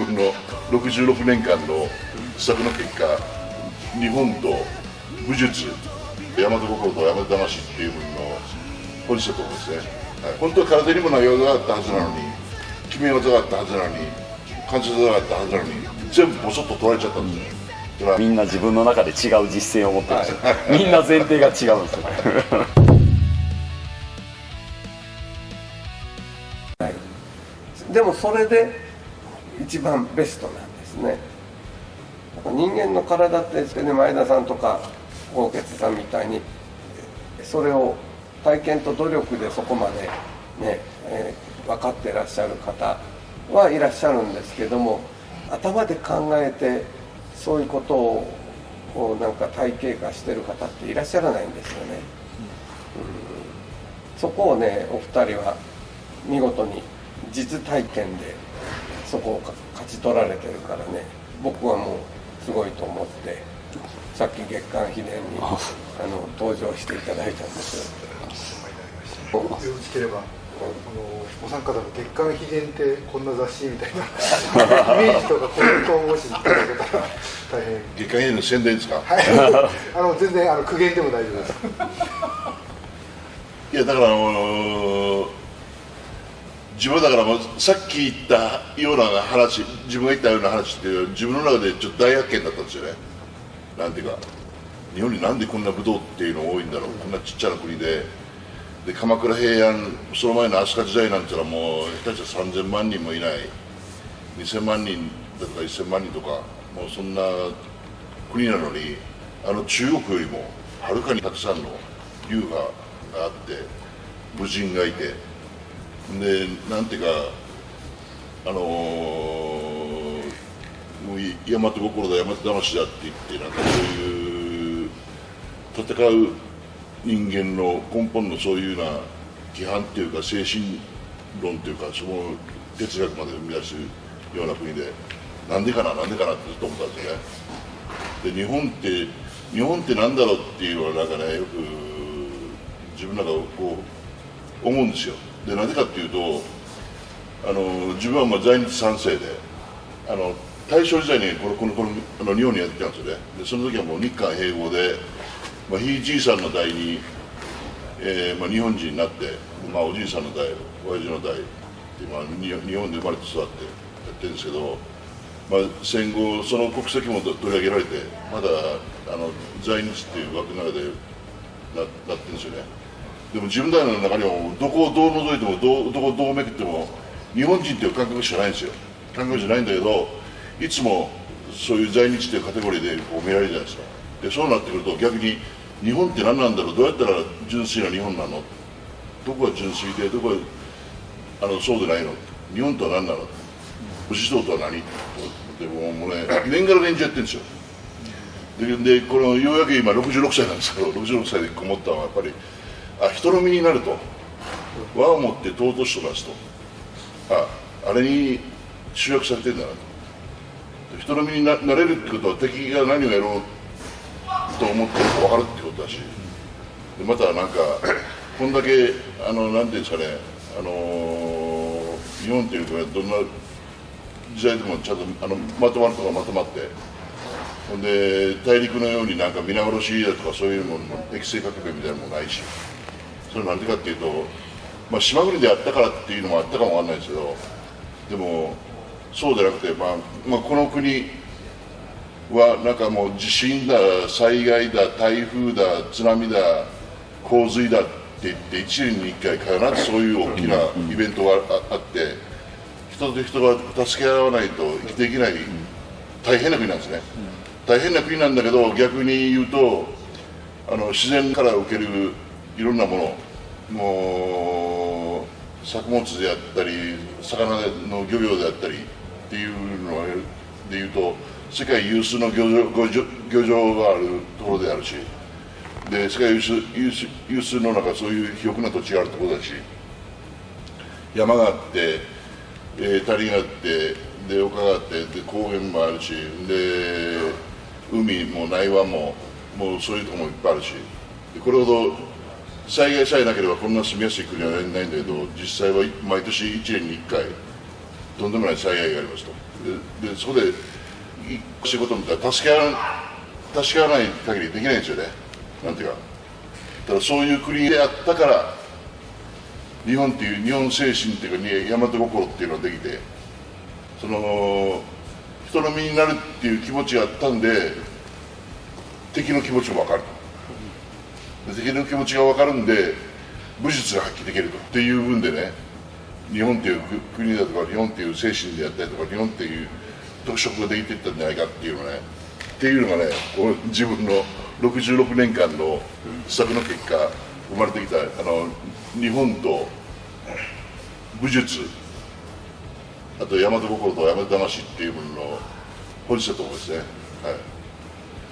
分の66年間の施策の結果、日本と武術、大和心と大和魂っていう分の本質だと思うんですね。本当は空手にも内容があったはずなのに、決め技があったはずなのに、関節技があったはずなのに、全部ボソッと取られちゃったんですね。みんな自分の中で違う実践を持ってるんですよ、みんな前提が違うんですよはい、でもそれで一番ベストなんですね。人間の体ってですけどね、前田さんとか纐纈さんみたいにそれを体験と努力でそこまでね、分かってらっしゃる方はいらっしゃるんですけども、頭で考えてそういうことをなんか体系化してる方っていらっしゃらないんですよね。そこをね、お二人は見事に実体験でそこを勝ち取られてるからね、僕はもうすごいと思って、さっき月刊秘伝に登場していただいたんですよ。よろしければお三方の月刊秘伝ってこんな雑誌みたいなイメージとかコメントをもしいただけたら大変。月刊秘伝の宣伝ですか？はい、全然苦言でも大丈夫です。いやだから自分だからさっき言ったような話、自分が言ったような話って自分の中でちょっと大発見だったんですよね。なんていうか、日本になんでこんな武道っていうの多いんだろう、こんなちっちゃな国で。で鎌倉平安、その前の飛鳥時代なんていうのはもう下手したら3000万人もいない、2000万人だとか1000万人とか、もうそんな国なのに、中国よりもはるかにたくさんの流派があって武人がいて、でなんていうかもう大和心だ大和魂だって言って、なんかそういう戦う人間の根本のそういうような規範っていうか精神論っていうか、その哲学まで生み出すような国で、なんでかなってずっと思ったんですよね。で日本ってなんだろうっていうのはなんかね、よく自分なんかこう思うんですよ。でなぜかっていうと、自分はまあ在日3世で大正時代にこの日本にやってきたんですよね。でその時はもう日韓併合で、ひいじいさんの代に、日本人になって、おじいさんの代、親父の代で、日本で生まれて育ってやってるんですけど、戦後その国籍も取り上げられて、まだ在日っていう枠の中でなってるんですよね。でも自分たちの中にはどこをどう覗いてもどこをどうめくっても日本人っていう感覚しかないんですよ。感覚じゃないんだけど、いつもそういう在日っていうカテゴリーでこう見られるじゃないですか。でそうなってくると逆に日本って何なんだろう、どうやったら純粋な日本なの、どこが純粋でどこがそうでないの、日本とは何なの、武士道とは何でもうね、年がら年中やってるんですよ。でこのようやく今66歳なんですけど、66歳で思ったのはやっぱり人の身になると、和をもって尊しとなすと、あれに集約されてるんだなと。人の身になれるってことは敵が何をやろうと思ってるか分かるってことだし、でまたなんかこんだけなんていうんですかね、日本っていうかどんな時代でもちゃんとまとまるとかまとまって、ほんで大陸のようになんか皆殺しだとかそういうものも適正革命みたいなのもないし、それなんでかっていうと、島国であったからっていうのもあったかもわかんないですけど、でもそうじゃなくて、この国はなんかもう地震だ、災害だ、台風だ、津波だ、洪水だって言って1年に1回必ずそういう大きなイベントがあって、人と人が助け合わないと生きていけない大変な国なんですね。大変な国なんだけど、逆に言うと自然から受けるいろんなもの、もう作物であったり魚の漁業であったりっていうのでいうと、世界有数の漁場があるところであるし、で世界有数のなんかそういう肥沃な土地があるところだし、山があって谷があってで丘があってで高原もあるし、で海も内湾ももうそういうところもいっぱいあるし、これほど災害さえなければこんな住みやすい国はないんだけど、実際は毎年1年に1回とんでもない災害がありますと。でそこで仕事みたいな助け合わない限りできないんですよね。なんていうか、だからそういう国であったから日本っていう日本精神っていうか大和心っていうのができて、その人の身になるっていう気持ちがあったんで敵の気持ちも分かると。で敵の気持ちが分かるんで武術が発揮できるとっていう分でね、日本っていう国だとか日本っていう精神であったりとか日本っていう特色ができていったんじゃないかっていうのね、っていうのがね、この自分の66年間の施策の結果生まれてきた日本と武術、あと大和心と大和魂っていうものの本質だと思うんですね。は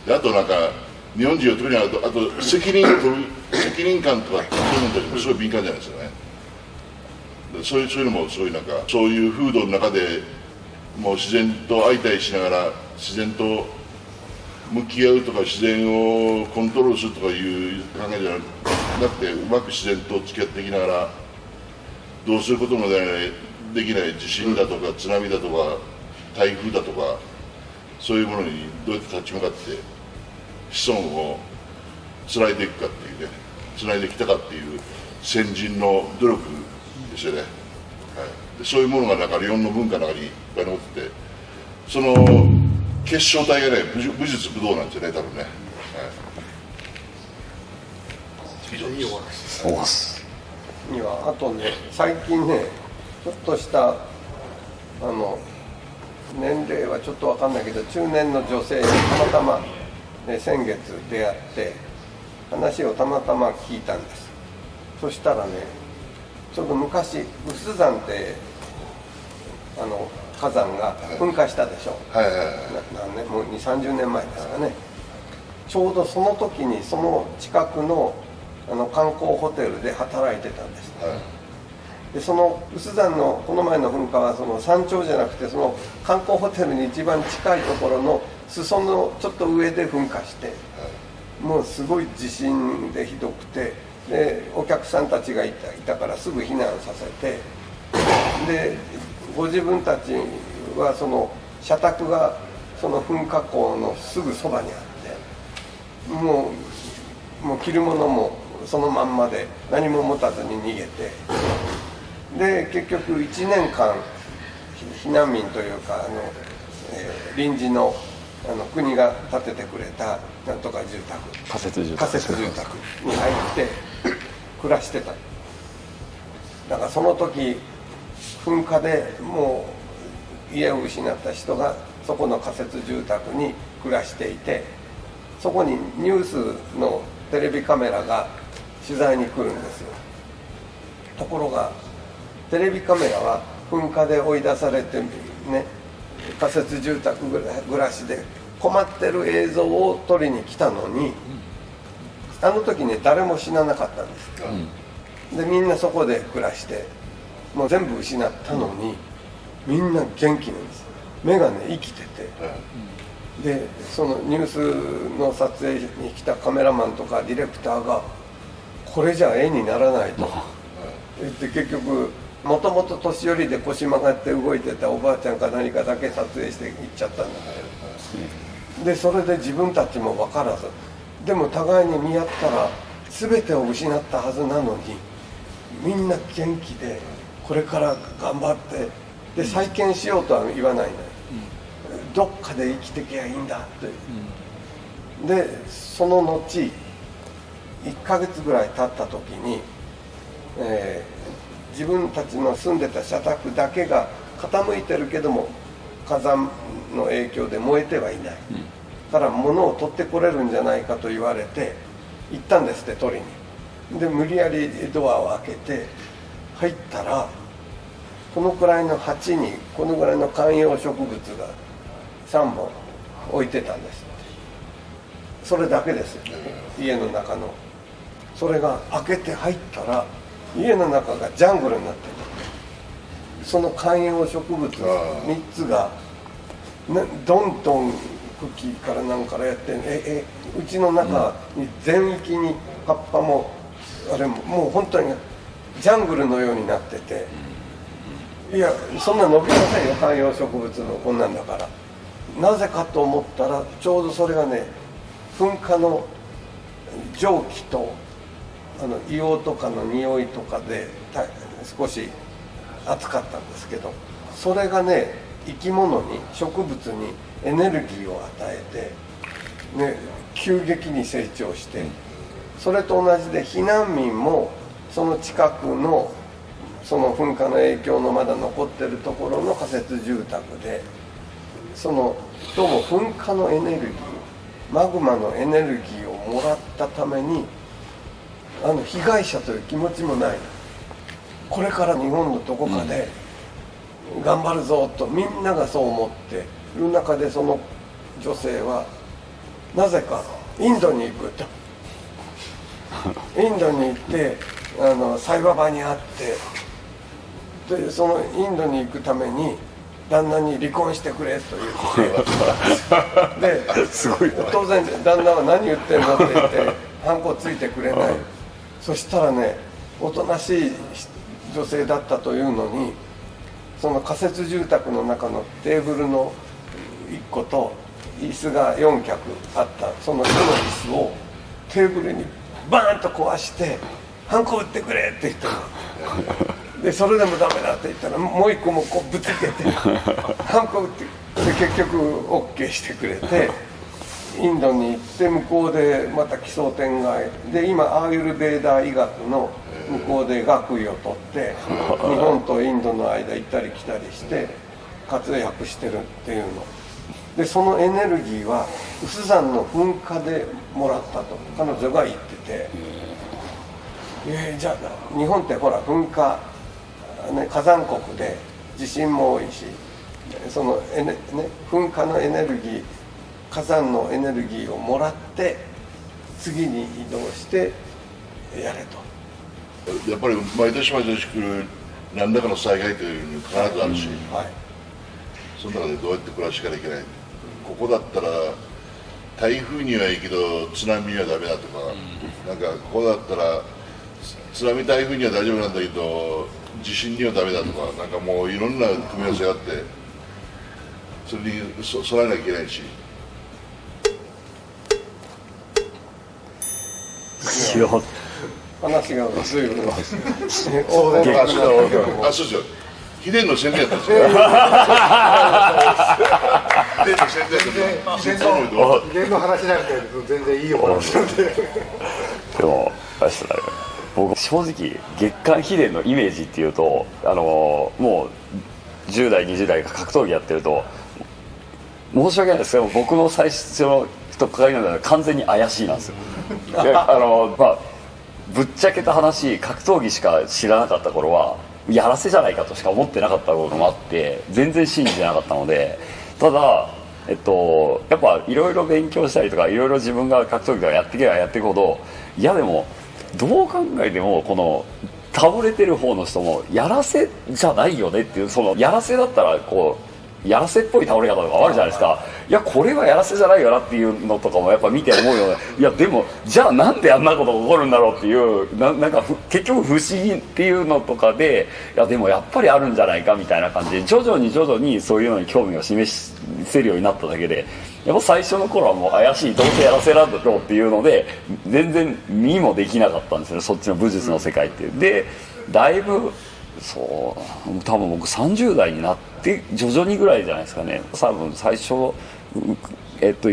い、であとなんか日本人は特にあと責任感とかそういうのたちもすごい敏感じゃないですよね。そういうのもすごいなんかそういう風土の中でもう自然と相対しながら自然と向き合うとか自然をコントロールするとかいう考えじゃなくて、うまく自然と付き合っていきながらどうすることもできない地震だとか津波だとか台風だとかそういうものにどうやって立ち向かって子孫をつないでいくかっていうね、つないできたかっていう先人の努力ですよね。はい、でそういうものがなんか日本の文化の中にいっぱい残ってて、その結晶体がね武術武道なんですよね、多分ね。はい、以上です。おわすにはあとね、最近ねちょっとした年齢はちょっと分かんないけど中年の女性にたまたま、ね、先月出会って話をたまたま聞いたんです。そしたらね、ちょうど昔有珠山って火山が噴火したでしょ。はいはいはい、何年もう2、30年前ですかね。ちょうどその時にその近くの観光ホテルで働いてたんです。はい、でその有珠山のこの前の噴火はその山頂じゃなくてその観光ホテルに一番近いところの裾のちょっと上で噴火して、もうすごい地震でひどくて、でお客さんたちがいたからすぐ避難させて、でご自分たちはその社宅がその噴火口のすぐそばにあって、もう着るものもそのまんまで何も持たずに逃げて、で結局1年間避難民というか臨時の国が建ててくれたなんとか住宅、仮設住宅に入って暮らしてた。だからその時噴火でもう家を失った人がそこの仮設住宅に暮らしていて、そこにニュースのテレビカメラが取材に来るんですよ。ところがテレビカメラは噴火で追い出されてね、仮設住宅暮らしで困ってる映像を撮りに来たのに、あの時ね誰も死ななかったんです、でみんなそこで暮らしてもう全部失ったのに、みんな元気なんです。目がね生きてて、でそのニュースの撮影に来たカメラマンとかディレクターがこれじゃ絵にならないと言って、結局もともと年寄りで腰曲がって動いてたおばあちゃんか何かだけ撮影して行っちゃったんだけど、でそれで自分たちも分からず、でも互いに見合ったら全てを失ったはずなのにみんな元気でこれから頑張ってで再建しようとは言わないのよ、どっかで生きてきゃいいんだって、でその後1ヶ月ぐらい経った時に、自分たちの住んでた社宅だけが傾いてるけども火山の影響で燃えてはいない、から物を取ってこれるんじゃないかと言われて行ったんですって取りに。で無理やりドアを開けて入ったら、このくらいの鉢にこのぐらいの観葉植物が3本置いてたんです。それだけですよ、家の中の。それが開けて入ったら家の中がジャングルになってる。その観葉植物3つがどんどん茎からなんからやってうちの中に全域に葉っぱもあれももう本当にジャングルのようになってて、いやそんな伸びませんよ、観葉植物のこんなんだから。なぜかと思ったらちょうどそれがね、噴火の蒸気と硫黄とかの匂いとかで少し暑かったんですけど、それがね生き物に植物にエネルギーを与えて、ね、急激に成長して、それと同じで避難民もその近くのその噴火の影響のまだ残ってるところの仮設住宅で、そのどうも噴火のエネルギー、マグマのエネルギーをもらったために被害者という気持ちもない。これから日本のどこかで頑張るぞとみんながそう思っている中で、その女性はなぜかインドに行くとインドに行ってサイババに会って、でそのインドに行くために旦那に離婚してくれということですごい当然旦那は何言ってんのって言ってハンコついてくれない。そしたらね、おとなしい女性だったというのに、その仮設住宅の中のテーブルの1個と椅子が4脚あった、その1の椅子をテーブルにバーンと壊してハンコ打ってくれって言ったので、それでもダメだって言ったらもう1個もこうぶつけてハンコ打ってで結局 OK してくれて、インドに行って向こうでまた奇想天外で、今アーユルベーダー医学の向こうで学位を取って日本とインドの間行ったり来たりして活躍してるっていうので、そのエネルギーは有珠山の噴火でもらったと彼女が言ってて、じゃあ日本ってほら噴火、ね、火山国で地震も多いし、その噴火のエネルギー、火山のエネルギーをもらって次に移動してやれと。やっぱり毎年毎年来る何らかの災害というのに必ずあるし、はい、その中でどうやって暮らしていかなきゃいけない。ここだったら台風にはいいけど津波にはダメだとか、なんかここだったら津波台風には大丈夫なんだけど地震にはダメだとか、なんかもういろんな組み合わせがあって、それに備えなきゃいけないし。話が随分そうですよ。秘伝の宣伝やったんですよ。秘伝の話なんか全然いいよ話なんで。でも僕正直月刊秘伝のイメージっていうともう10代20代が格闘技やってると申し訳ないですけど、僕の最初のとっかかりなのは完全に怪しいなんですよ。ぶっちゃけた話、格闘技しか知らなかった頃はやらせじゃないかとしか思ってなかったこともあって全然信じてなかったので、ただやっぱいろいろ勉強したりとかいろいろ自分が格闘技とかやっていけばやっていくほど、いやでもどう考えてもこの倒れてる方の人もやらせじゃないよねっていう、そのやらせだったらこうやらせっぽい倒れ方とかあるじゃないですか。いやこれはやらせじゃないよなっていうのとかもやっぱ見て思うよね。いやでもじゃあなんであんなことが起こるんだろうっていうなんか結局不思議っていうのとかで、いやでもやっぱりあるんじゃないかみたいな感じで徐々にそういうのに興味を示せるようになっただけで、やっぱ最初の頃はもう怪しい、どうせやらせなんだろうっていうので全然見もできなかったんですよね、そっちの武術の世界っていう。でだいぶそう多分僕30代になって徐々にぐらいじゃないですかね。多分最初行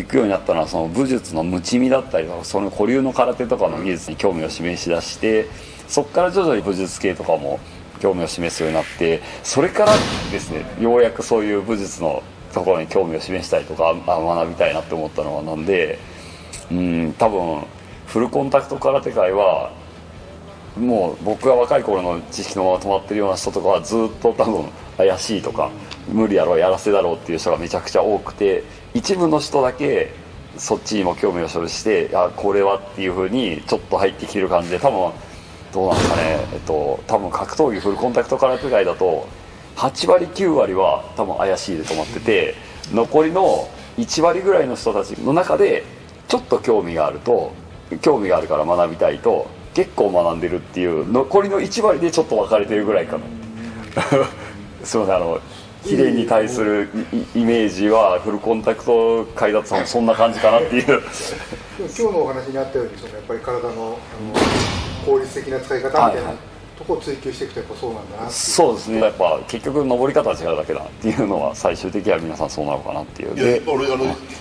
くようになったのはその武術の無知味だったりとか、その古流の空手とかの技術に興味を示し出して、そこから徐々に武術系とかも興味を示すようになって、それからですねようやくそういう武術のところに興味を示したりとか学びたいなって思ったのはなんで、多分フルコンタクト空手界はもう僕が若い頃の知識のまま止まってるような人とかはずっと多分怪しいとか無理やろうやらせだろうっていう人がめちゃくちゃ多くて、一部の人だけそっちにも興味を示して、これはっていう風にちょっと入ってきてる感じで、多分どうなんですかね、多分格闘技フルコンタクト空手界だと8割9割は多分怪しいと思ってて、残りの1割ぐらいの人たちの中でちょっと興味があるから学びたいと結構学んでるっていう残りの1割でちょっと分かれてるぐらいかなすみません、ヒデに対するイメージはフルコンタクト界だとそんな感じかなっていうでも今日のお話にあったように、やっぱり体の効率的な使い方みたいなところを追求していくとやっぱそうなんだなっていう。そうですね、やっぱ結局登り方は違うだけだっていうのは最終的には皆さんそうなのかなっていう。いや俺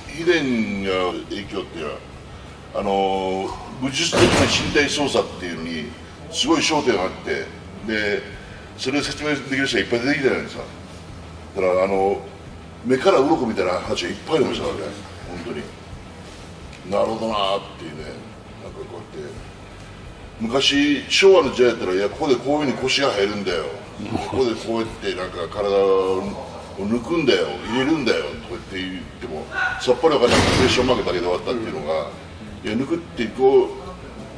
ヒデが影響っていうのは武術的な身体操作っていうのにすごい焦点があって、でそれを説明できる人がいっぱい出てきたじゃないですか。だから目から鱗みたいな話がいっぱいありましたからね、本当に。なるほどなーっていうね、なんかこうやって昔昭和の時代だったら、いやここでこういうふうに腰が入るんだよ、ここでこうやってなんか体を抜くんだよ、入れるんだよとかって言ってもさっぱり分かんないプレッション負けだけで終わったっていうのが、いや抜くってこう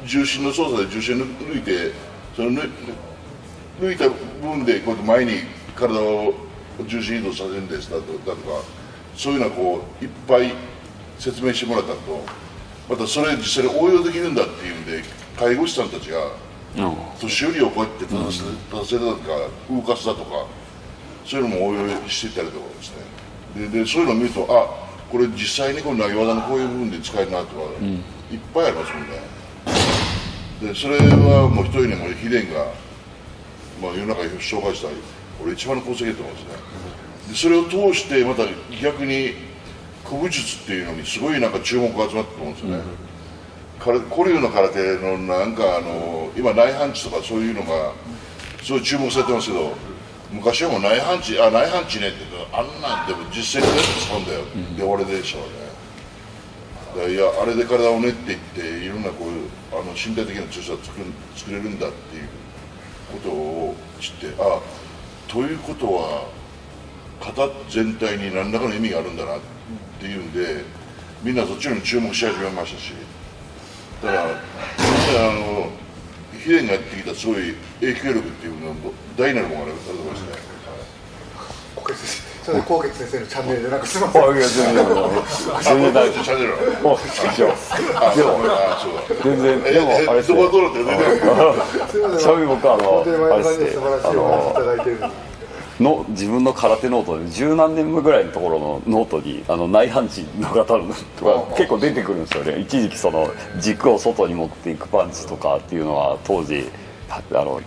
重心の操作で重心抜いて、その抜いた部分でこうやって前に体を重心移動させるんですだとか、そういうのはこういっぱい説明してもらったのと、またそれ実際に応用できるんだっていうんで、介護士さんたちが年寄りをこうやって立たせるだとか動かすだとか、そういうのも応用していったりとかですね。でそういうのを見ると、あ、これ実際にこの投げ技のこういう部分で使えるなとか、いっぱいありますもんね。でそれはもう一人にも秘伝が、世の中に紹介した俺一番の功績だと思うんですね。でそれを通してまた逆に古武術っていうのにすごいなんか注目が集まったと思うんですよね。古流の空手のなんか今内反地とかそういうのがすごい注目されてますけど、昔はもう内反地ねってあんなんでも実践で使うんだよって俺でしたからね。いやあれで体を練っていっていろんなこういう身体的な強さを作れるんだっていうことを知って、あ、ということは型全体に何らかの意味があるんだなっていうんで、みんなそっちに注目し始めましたし、だからヒデがやってきたすごい影響力っていうのは大なるものがあると思いますね。それで纐纈先生のチャンネルでなんかすみません。全然チャンネル全然でもあれですね。ちなみに僕本当に前田さんに素晴らしいお話いただいてるの自分の空手ノートで十何年ぐらいのところのノートに内反地の方が結構出てくるんですよね。一時期その軸を外に持っていくパンチとかっていうのは当時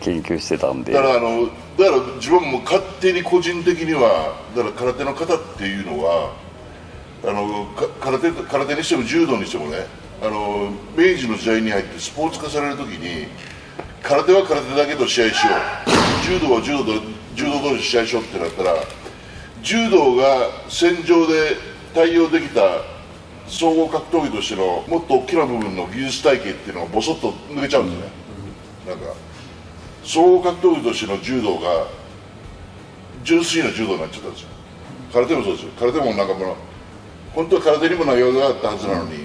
研究してたんで、だから自分も勝手に個人的にはだから空手の型っていうのは空手にしても柔道にしてもね、明治の時代に入ってスポーツ化される時に空手は空手だけと試合しよう、柔道は柔道同士試合しようってなったら、柔道が戦場で対応できた総合格闘技としてのもっと大きな部分の技術体系っていうのがボソッと抜けちゃうんですね。なんか総合格闘技としての柔道が純粋な柔道になっちゃったんですよ。空手もそうですよ。空手もなんか本当は空手にも投げ技があったはずなのに、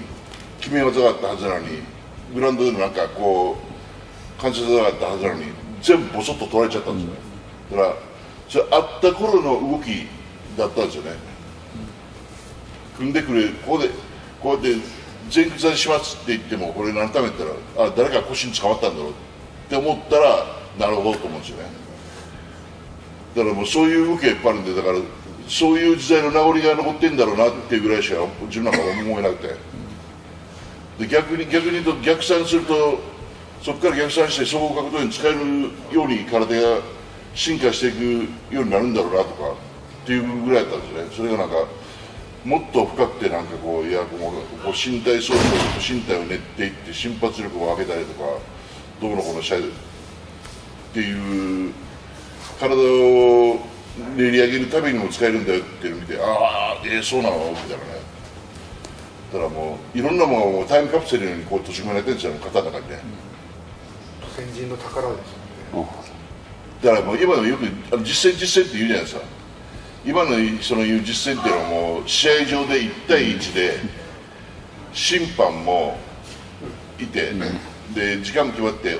決め技があったはずなのに、グラウンドでなんかこう関節技があったはずなのに全部ボソッと取られちゃったんですよね。だからそれあった頃の動きだったんですよね。組んでくれ、こうやって前屈立ちしますって言っても、これ何ためったら、あ、誰か腰に捕まったんだろうって思ったらなるほどと思うんですよね。だからもうそういう動きがいっぱいあるんで、だからそういう時代の名残が残ってんだろうなっていうぐらいしか自分なんか思えなくて、で逆に言うと逆算すると、そこから逆算して総合格闘技に使えるように空手が進化していくようになるんだろうなとかっていうぐらいだったんですね。それがなんかもっと深くて、なんかこう身体操作と身体を練っていって心拍力を上げたりとか、どうのこのしたいっていう体を練り上げるためにも使えるんだよっていうのを見て、ああそうなのみたいなね。だからもういろんなものをタイムカプセルのようにこう閉じ込められてるんですよ、肩の中にね。先人の宝ですよね。だからもう今のよく実践って言うじゃないですか。今のそのいう実践っていうのはもう試合上で1対1で審判もいて、で時間も決まって、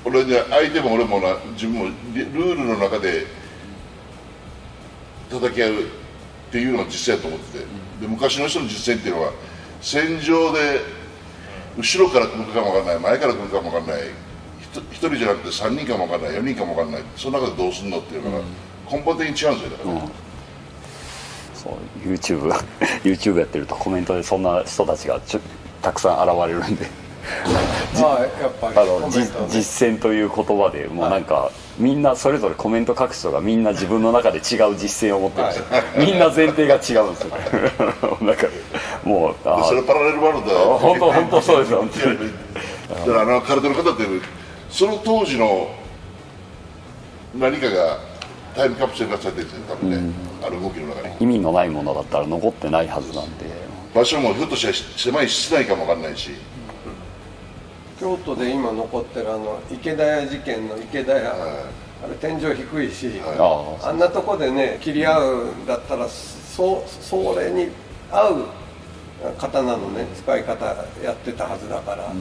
俺で相手も俺も自分もルールの中で叩き合うっていうのが実践だと思ってて、で昔の人の実践っていうのは戦場で後ろから来るかも分かんない、前から来るかも分かんない、1人じゃなくて3人かも分かんない、4人かも分かんない、その中でどうすんのっていうのが根本的に違うんですよだから、そう YouTube やってるとコメントでそんな人たちがたくさん現れるんでやっぱりコメントね実践という言葉でもうなんか、みんなそれぞれコメント書く人がみんな自分の中で違う実践を持ってるんですよ、みんな前提が違うんですよなんかもうでそれパラレルワールドだ本当そうです本当にだから体の方ってその当時の何かがタイムカプセル化されてるんですよ多分ね、あの動きの中に意味のないものだったら残ってないはずなんで、場所もひょっとしたら狭い室内かもわかんないし、京都で今残ってる池田屋事件の池田屋、あれ天井低いし、あんなとこでね切り合うんだったらそれに合う刀のね使い方やってたはずだから、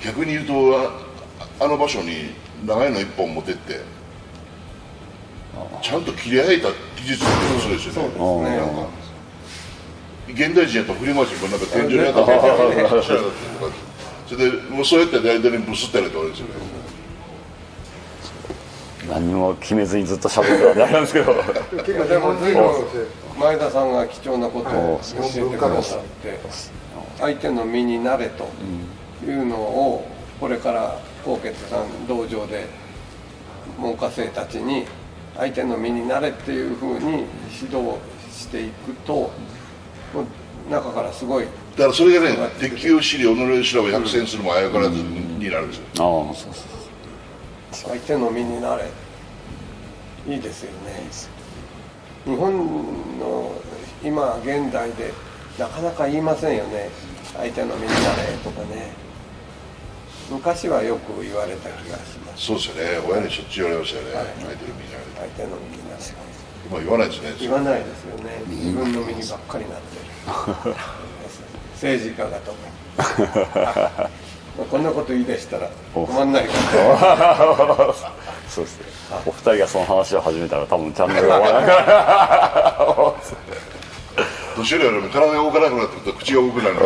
逆に言うとあの場所に長いの一本持ってってちゃんと切り合えた技術ってそうですよね。そうですね。なんか現代人やったら振り回しもなんか天井に当たってそれでもうそうやって間にブスってやるってわけですよね。何も決めずにずっと喋ってたんであれなんですけどでも随分前田さんが貴重なことを教えてくださって相手の身になれというのをこれから纐纈さん道場で門下生たちに相手の身になれっていうふうに指導していくともう中からすごいだからそれがね敵を知り己を知らば百戦するもあやからずになるんですよ。そう相手の身になれいいですよね。日本の今現代でなかなか言いませんよね、相手の身になれとかね。昔はよく言われた気がします。そうですよね、親にしょっちゅう言われましたよね、相手の身になれ相手の身になれ今言わないですね。言わないですよね。自分の身にばっかりなってる政治家がとかこんなこと言い出したら止まんないからそうですね、お二人がその話を始めたら多分チャンネルが終わらないから年寄りよりも体が動かなくなってくると口が動くなる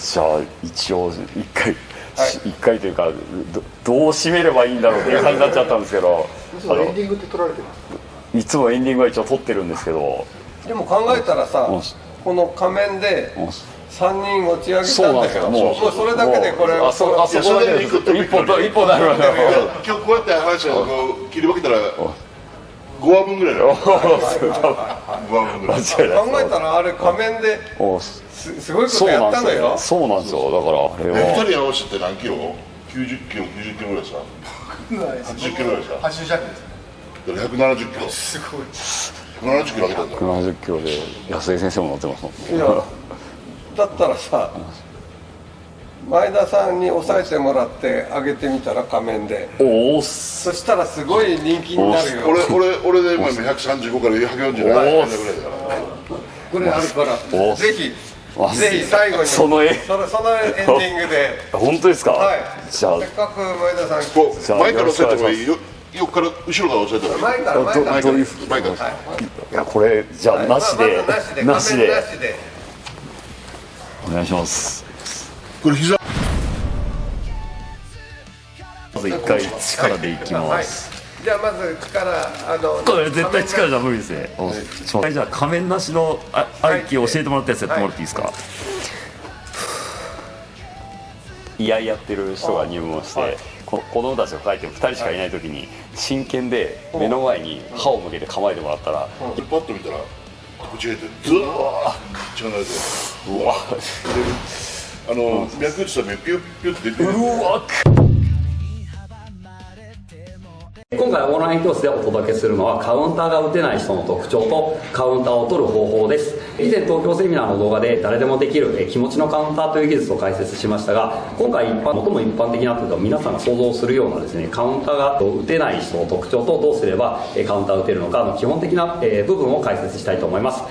じゃあ一応一回というかどう締めればいいんだろうっていう感じになっちゃったんですけど、いつもエンディングって撮られてます？いつもエンディングは一応撮ってるんですけど、でも考えたらさ、この仮面で3人持ち上げたんだよ。もうそれだけでこれそこだけで一歩なるわけ今日こうやって話をこう切り分けたら5話分ぐらいだよ。5話分ぐらい考えたらあれ仮面ですごいことやったのよ。そうなんですよ。だからあれは2人合わせて何キロ？90キロ、90キロぐらいですか？80キロぐらいですか？80弱ですね。だから170キロすごい170キロ上げたんだ。170キロで安井先生も乗ってますもん。いやだったらさ、前田さんに抑えてもらって上げてみたら仮面で、そしたらすごい人気になるよ。俺で今135から140ぐらいだからこれあるからぜひ最後にそのエンディングで。本当ですか？はい。じゃあせっかく前田さん前から押さえた方がいいよ。横から後ろから押さえた方がいい。前から前からいやこれじゃあなしでなしでお願いします。これ膝まず一回力でいきます。じゃあまず力これ絶対力じゃ無理ですね。じゃあ仮面なしの合気を教えてもらったやつやってもらっていいですか？居合やってる人が入門して、子供たちが帰って2人しかいない時に真剣で目の前に歯を向けて構えてもらったら、パッと見たら口が入ってズワー力が出てうわ脈打つためにピュッピュッて出てくる。今回オンライン教室でお届けするのはカウンターが打てない人の特徴とカウンターを取る方法です。以前東京セミナーの動画で誰でもできる気持ちのカウンターという技術を解説しましたが、今回最も一般的なというか皆さんが想像するようなですね、カウンターが打てない人の特徴とどうすればカウンターを打てるのかの基本的な部分を解説したいと思います。